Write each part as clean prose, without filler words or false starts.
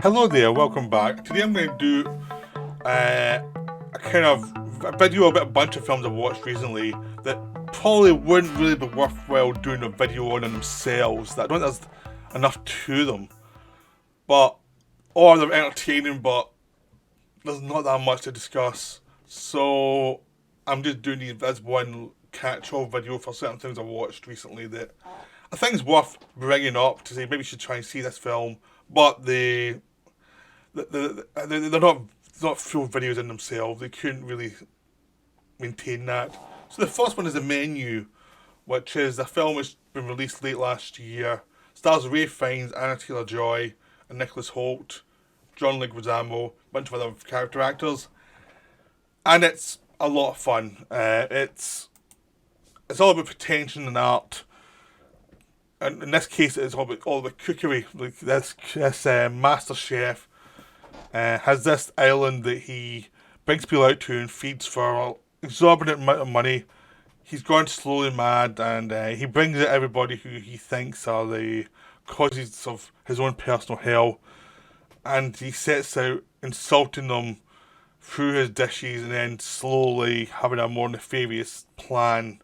Hello there, welcome back. Today I'm going to do a kind of a video about a bunch of films I've watched recently that probably wouldn't really be worthwhile doing a video on in themselves. I don't think there's enough to them. Or they're entertaining, but there's not that much to discuss. So I'm just doing these as one catch-all video for certain things I've watched recently that I think is worth bringing up to say maybe you should try and see this film, but they're not full videos in themselves. They couldn't really maintain that. So the first one is The Menu, which is a film which been released late last year. Stars Ray Fiennes, Anna Taylor-Joy, and Nicholas Hoult, John Leguizamo, a bunch of other character actors, and it's a lot of fun. It's all about pretension and art. And in this case, it's all about cookery. Like this master chef has this island that he brings people out to and feeds for an exorbitant amount of money. He's gone slowly mad, and he brings out everybody who he thinks are the causes of his own personal hell, and he sets out insulting them through his dishes and then slowly having a more nefarious plan.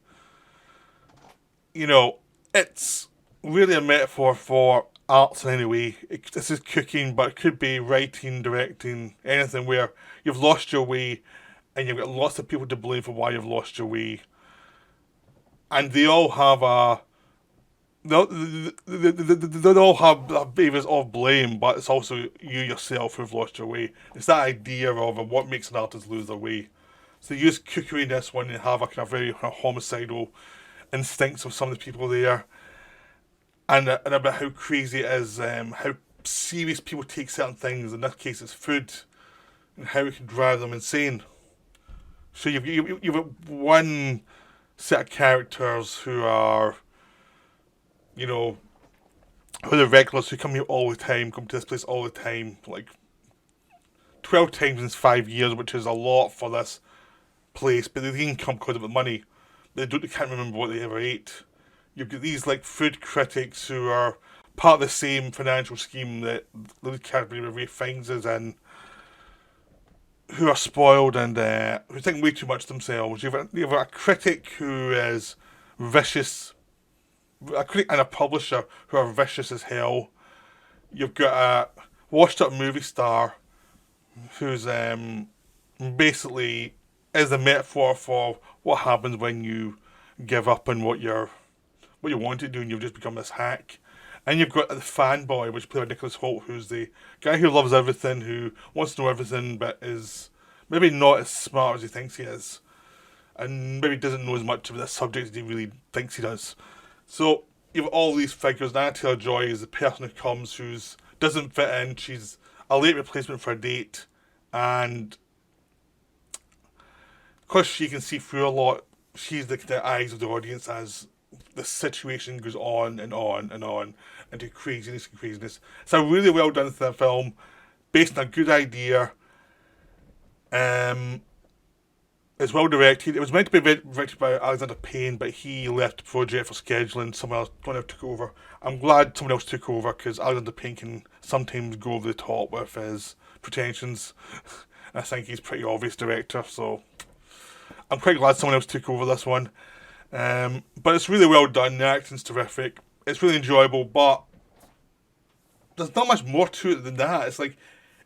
You know, it's really a metaphor for arts in any way. This is cooking, but it could be writing, directing, anything where you've lost your way and you've got lots of people to blame for why you've lost your way. And they all have they all have areas of blame, but it's also you yourself who've lost your way. It's that idea of what makes an artist lose their way. So they use cookery in this one and have a kind of very homicidal instincts of some of the people there. And about how crazy it is, how serious people take certain things. In this case, it's food, and how it can drive them insane. So you've got one set of characters who are, who are the regulars who come here all the time, come to this place all the time, like 12 times in 5 years, which is a lot for this place. But they didn't come because of the money. They can't remember what they ever ate. You've got these like food critics who are part of the same financial scheme that the character Ray Fiennes is in, who are spoiled and who think way too much of themselves. You've got a critic who is vicious, a critic and a publisher who are vicious as hell. You've got a washed up movie star who's basically is a metaphor for what happens when you give up on what you want to do and you've just become this hack. And you've got the fanboy, which is played by Nicholas Hoult, who's the guy who loves everything, who wants to know everything, but is maybe not as smart as he thinks he is. And maybe doesn't know as much about this subject as he really thinks he does. So you have all these figures. Anna Taylor-Joy is the person who comes who doesn't fit in. She's a late replacement for a date. And because she can see through a lot, she's the eyes of the audience as the situation goes on and on and on into craziness and craziness. It's a really well done film, based on a good idea. It's well directed. It was meant to be directed by Alexander Payne, but he left the project for scheduling. Someone else took over. I'm glad someone else took over because Alexander Payne can sometimes go over the top with his pretensions. I think he's a pretty obvious director, so I'm quite glad someone else took over this one. But it's really well done. The acting's terrific. It's really enjoyable, but there's not much more to it than that. It's like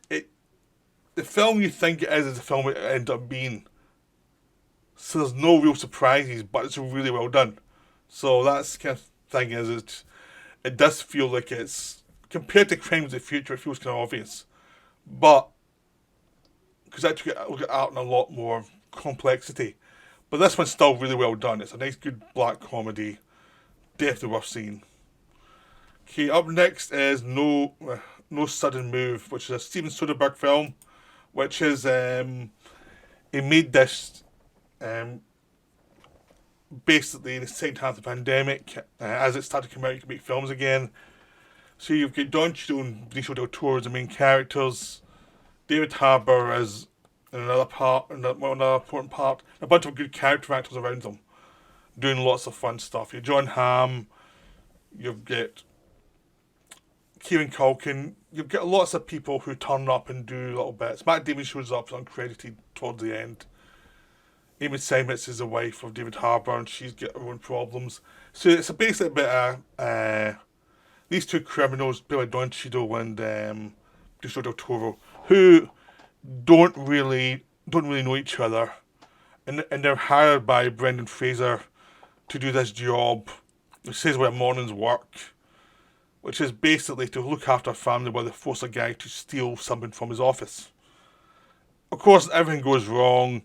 the film you think it is the film it ends up being. So there's no real surprises, but it's really well done. So that's the kind of thing it does feel like it's compared to Crimes of the Future, it feels kind of obvious, but because I took it, look at art and a lot more complexity. But this one's still really well done. It's a nice, good black comedy. Definitely worth seeing. Okay, up next is No Sudden Move, which is a Steven Soderbergh film, which is he made this basically in the second half of the pandemic. As it started to come out, you can make films again. So you've got Don Cheadle and Benicio del Toro as the main characters. David Harbour is another important part. A bunch of good character actors around them, doing lots of fun stuff. You've John Hamm, you've got Kieran Culkin, you get lots of people who turn up and do little bits. Matt Damon shows up uncredited towards the end. Amy Seimetz is the wife of David Harbour, and she's got her own problems. So it's basically a bit of these two criminals, Billy Don Cheadle and Benicio del Toro, who don't really know each other, and they're hired by Brendan Fraser to do this job, which says what a morning's work, which is basically to look after a family while they force a guy to steal something from his office. Of course, everything goes wrong.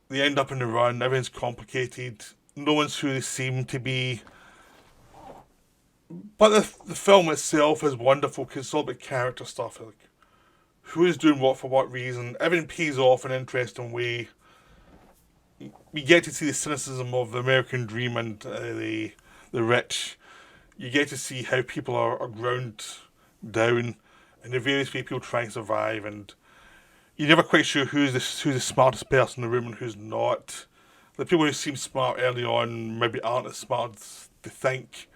They end up in the run. Everything's complicated. No one's who they seem to be. But the film itself is wonderful because it's all about character stuff. Like, who is doing what for what reason. Everything pays off in an interesting way. We get to see the cynicism of the American dream and the rich. You get to see how people are ground down and the various way people try and survive, and you're never quite sure who's the smartest person in the room and who's not. The people who seem smart early on maybe aren't as smart as they think.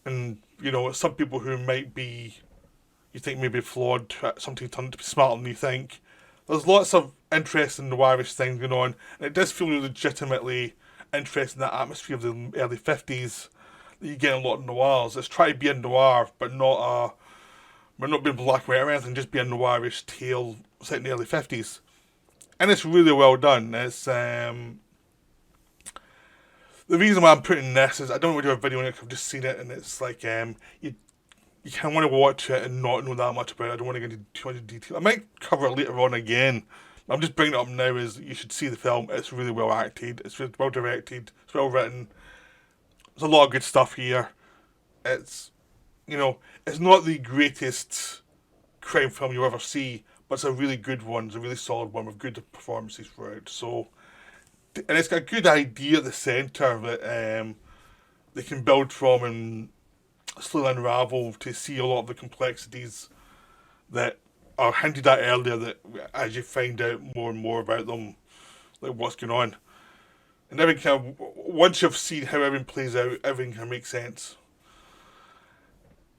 And, you know, some people who might be, you think maybe flawed, sometimes turn to be smarter than you think. There's lots of interesting noirish things going on, and it does feel legitimately interesting, that atmosphere of the early 50s that you get in a lot of noirs. It's trying to be a noir, but not being black and white or anything, just be a noirish tale set in the early 50s. And it's really well done. It's the reason why I'm putting this is I don't want to do a video on it, I've just seen it, and it's like you kind of want to watch it and not know that much about it. I don't want to get into too much detail. I might cover it later on again. I'm just bringing it up now as you should see the film. It's really well acted. It's really well directed. It's well written. There's a lot of good stuff here. It's, you know, it's not the greatest crime film you'll ever see, but it's a really good one. It's a really solid one with good performances throughout. So, and it's got a good idea at the centre that they can build from and slowly unravel to see a lot of the complexities that are hinted at earlier, that as you find out more and more about them, like what's going on. And everything kind of, once you've seen how everything plays out, everything can make sense.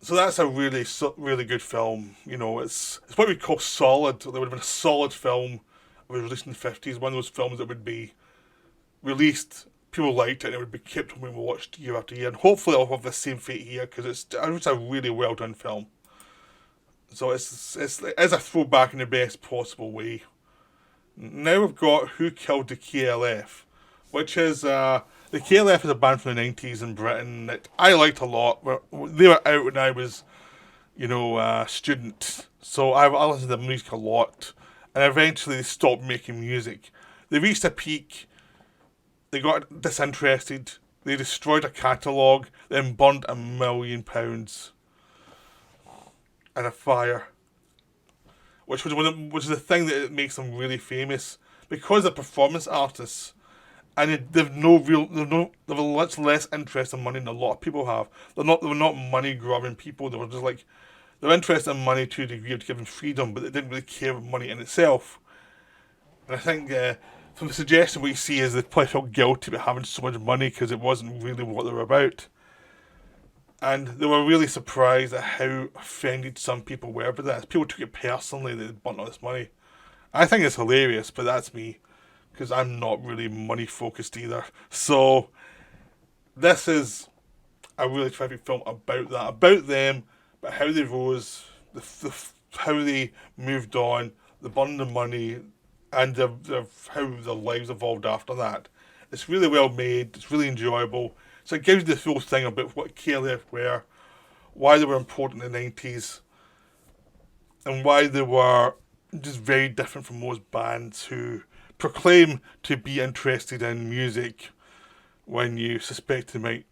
So that's a really, really good film. You know, it's what we call solid. There would have been a solid film that was released in the 50s, one of those films that would be released, people liked it, and it would be kept on being watched year after year. And hopefully it'll have the same fate here, because it's a really well done film. So it's a throwback in the best possible way. Now we've got Who Killed the KLF, which is the KLF is a band from the 90s in Britain that I liked a lot. They were out when I was, you know, a student, so I listened to their music a lot, and eventually they stopped making music. They reached a peak, they got disinterested, they destroyed a catalogue, then burnt £1 million in a fire, which was the thing that makes them really famous, because they're performance artists. And they've a much less interest in money than a lot of people have. They were not money grubbing people. They were just like, they're interested in money to a degree of giving freedom, but they didn't really care about money in itself. And I think from the suggestion what you see is they probably felt guilty about having so much money because it wasn't really what they were about. And they were really surprised at how offended some people were by that. People took it personally that they'd burnt all this money. I think it's hilarious, but that's me, because I'm not really money focused either. So this is a really terrific film about that, about them, but how they rose, how they moved on, the burning of money, and how their lives evolved after that. It's really well made. It's really enjoyable. So it gives you the full thing about what KLF were, why they were important in the 90s, and why they were just very different from most bands who proclaim to be interested in music when you suspect they might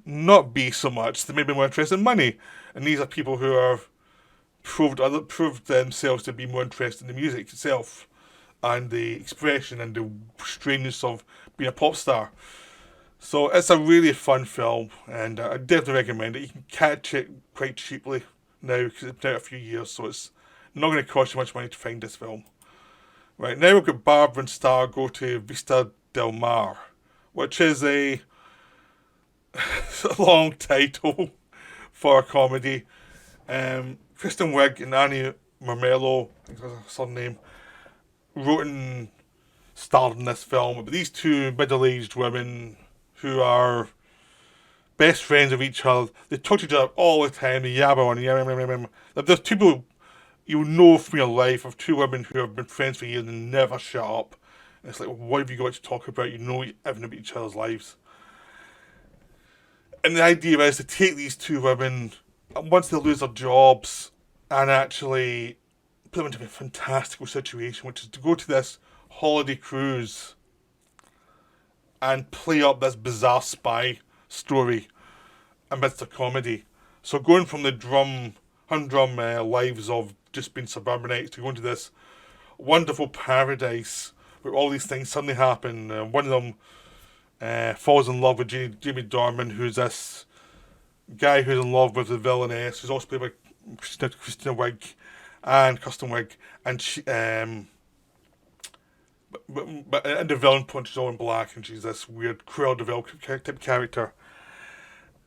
not be so much. They may be more interested in money. And these are people who have proved themselves to be more interested in the music itself and the expression and the strangeness of being a pop star. So it's a really fun film, and I definitely recommend it. You can catch it quite cheaply now because it's been out a few years, so it's not going to cost you much money to find this film. Right, now we've got Barb and Star Go to Vista Del Mar, which is a long title for a comedy. Kristen Wiig and Annie Marmello, I think that's her name, wrote and starred in this film. But these two middle-aged women who are best friends of each other, they talk to each other all the time. They yabber on, yabber. There's two people you know from your life of two women who have been friends for years and never shut up. And it's like, what have you got to talk about? You know everything about each other's lives. And the idea is to take these two women, and once they lose their jobs, and actually put them into a fantastical situation, which is to go to this holiday cruise and play up this bizarre spy story amidst a comedy. So going from the humdrum lives of just being suburbanites to going to this wonderful paradise where all these things suddenly happen. One of them falls in love with Jamie Dornan, who's this guy who's in love with the villainess, who's also played by Kristen Wiig, and she, but and the villain punches all in black, and she's this weird Cruella de Vil type character,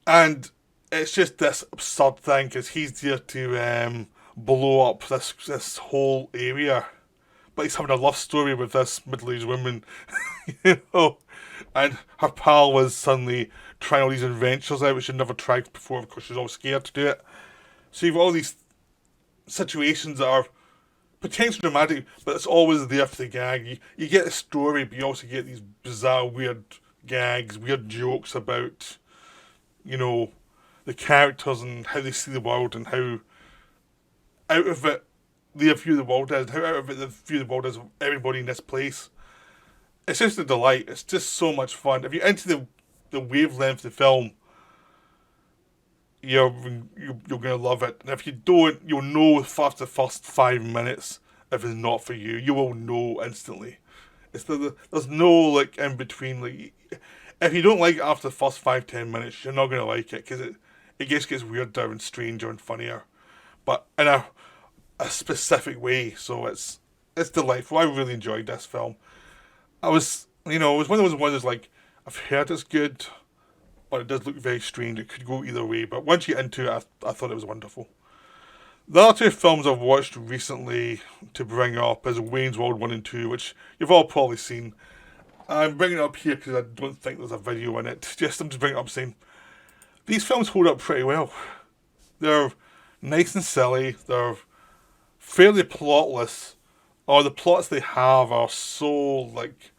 and it's just this absurd thing because he's there to blow up this whole area, but he's having a love story with this middle-aged woman, you know, and her pal was suddenly trying all these adventures out which she'd never tried before because she's all scared to do it. So you've all these situations that are potentially dramatic, but it's always there for the gag. You get a story, but you also get these bizarre, weird gags, weird jokes about, you know, the characters and how they see the world and how out of it their view of the world is, how out of it the view of the world is of everybody in this place. It's just a delight. It's just so much fun. If you're into the wavelength of the film, you're gonna love it. And if you don't, you'll know after the first 5 minutes if it's not for you. You will know instantly. There's no like in between. Like if you don't like it after the first 5-10 minutes, you're not gonna like it because it just gets weirder and stranger and funnier, but in a specific way. So it's delightful. I really enjoyed this film. It was one of those ones like I've heard it's good, but it does look very strange. It could go either way, but once you get into it, I thought it was wonderful. The other two films I've watched recently to bring up is Wayne's World 1 and 2, which you've all probably seen. I'm bringing it up here because I don't think there's a video in it. I'm just bringing it up saying, these films hold up pretty well. They're nice and silly, they're fairly plotless, or the plots they have are so, like,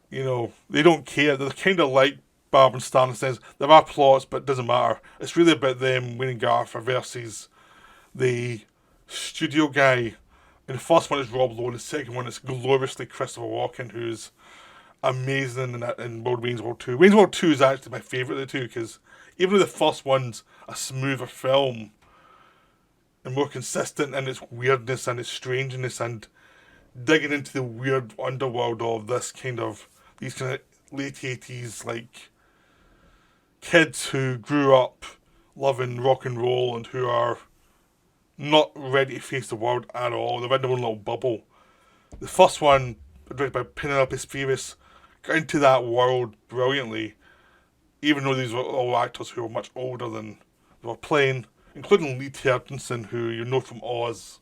you know, they don't care. They're kind of like Barb and Star says, there are plots, but it doesn't matter. It's really about them, Wayne and Garth, versus the studio guy. And the first one is Rob Lowe, and the second one is gloriously Christopher Walken, who's amazing in Wayne's World 2. Wayne's World 2 is actually my favourite of the two, because even though the first one's a smoother film, and more consistent in its weirdness and its strangeness and digging into the weird underworld of these kind of late 80s, like, kids who grew up loving rock and roll and who are not ready to face the world at all. They're in their own little bubble. The first one, directed by Penelope Spheris, got into that world brilliantly, even though these were all actors who were much older than they were playing, including Lee Tertenson, who you know from Oz,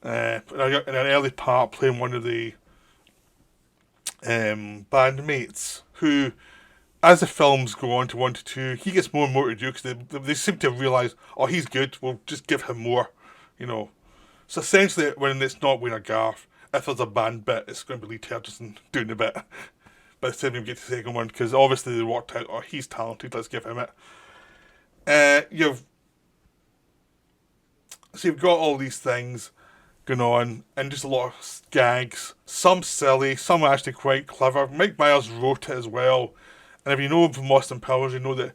in an early part playing one of the bandmates, who, as the films go on to 1 to 2, he gets more and more to do because they seem to realise, oh, he's good, we'll just give him more, you know. So essentially, when it's not Wayne or Garth, if there's a band bit, it's going to be Lee Tertenson doing the bit by the time we get to the second one, because obviously they worked out, oh, he's talented, let's give him it. So you've got all these things going on, and just a lot of gags. Some silly, some actually quite clever. Mike Myers wrote it as well, and if you know him from Austin Powers, you know that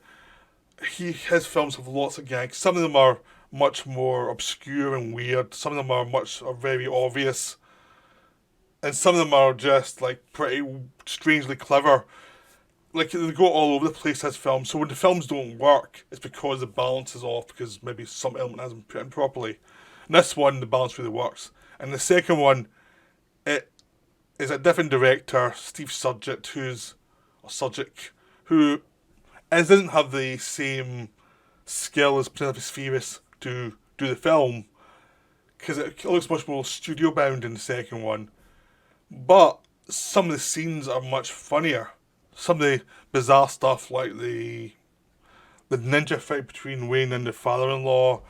his films have lots of gags. Some of them are much more obscure and weird. Some of them are very obvious, and some of them are just like pretty strangely clever. Like, they go all over the place as films. So when the films don't work, it's because the balance is off, because maybe some element hasn't been put in properly. And this one, the balance really works. And the second one, it is a different director, Steve Surjik, who doesn't have the same skill as Penelope Spheris to do the film, because it looks much more studio bound in the second one. But some of the scenes are much funnier. Some of the bizarre stuff, like the ninja fight between Wayne and the father-in-law,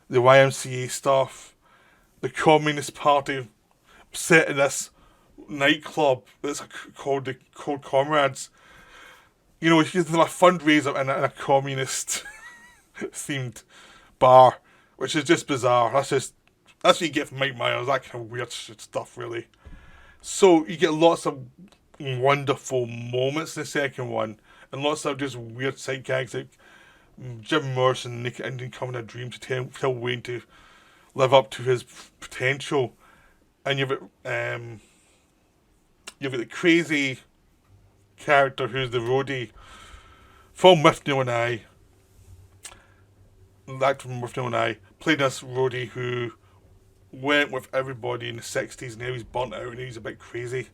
the YMCA stuff, the Communist Party set in this nightclub that's called the Cold Comrades. You know, he's doing a fundraiser in a communist themed bar, which is just bizarre. That's what you get from Mike Myers, that kind of weird stuff, really. So you get lots of wonderful moments in the second one, and lots of just weird side gags like Jim Morrison naked Indian coming in a dream to tell Wayne to live up to his potential, and you've got the crazy character who's the roadie from With No and I. The actor from With No and I played this roadie who went with everybody in the 60s, and now he's burnt out and he's a bit crazy.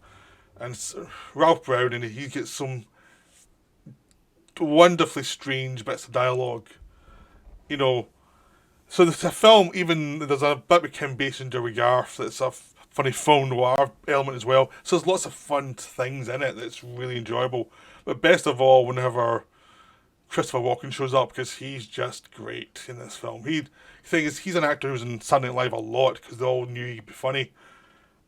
And it's Ralph Brown, and he gets some wonderfully strange bits of dialogue. You know, so there's a film, even there's a bit with Kim Basinger with Garth that's a funny film noir element as well. So there's lots of fun things in it that's really enjoyable. But best of all, whenever Christopher Walken shows up, because he's just great in this film. The thing is, he's an actor who's in Saturday Night Live a lot because they all knew he'd be funny,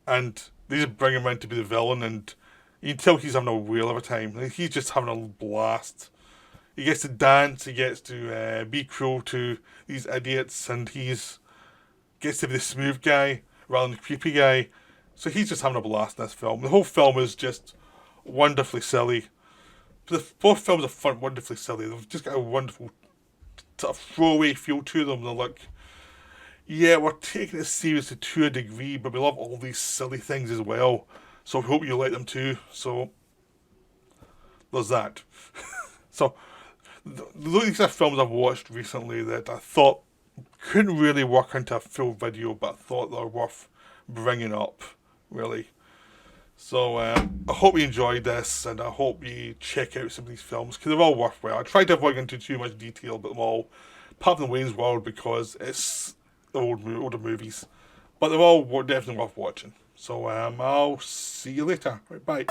and they just bring him in to be the villain, and you can tell he's having a whale of a time. Like, he's just having a blast. He gets to dance, he gets to be cruel to these idiots, and gets to be the smooth guy rather than the creepy guy. So he's just having a blast in this film. The whole film is just wonderfully silly. Both films are fun, wonderfully silly. They've just got a wonderful sort of throwaway feel to them. They're like, yeah, we're taking it seriously to a degree, but we love all these silly things as well. So we hope you like them too. So there's that. So these are films I've watched recently that I thought couldn't really work into a full video, but I thought they were worth bringing up, really. So I hope you enjoyed this, and I hope you check out some of these films, because they're all worthwhile. I tried to avoid into too much detail about them all, apart from Wayne's World, because it's the older movies. But they're all definitely worth watching. So I'll see you later. Right, bye.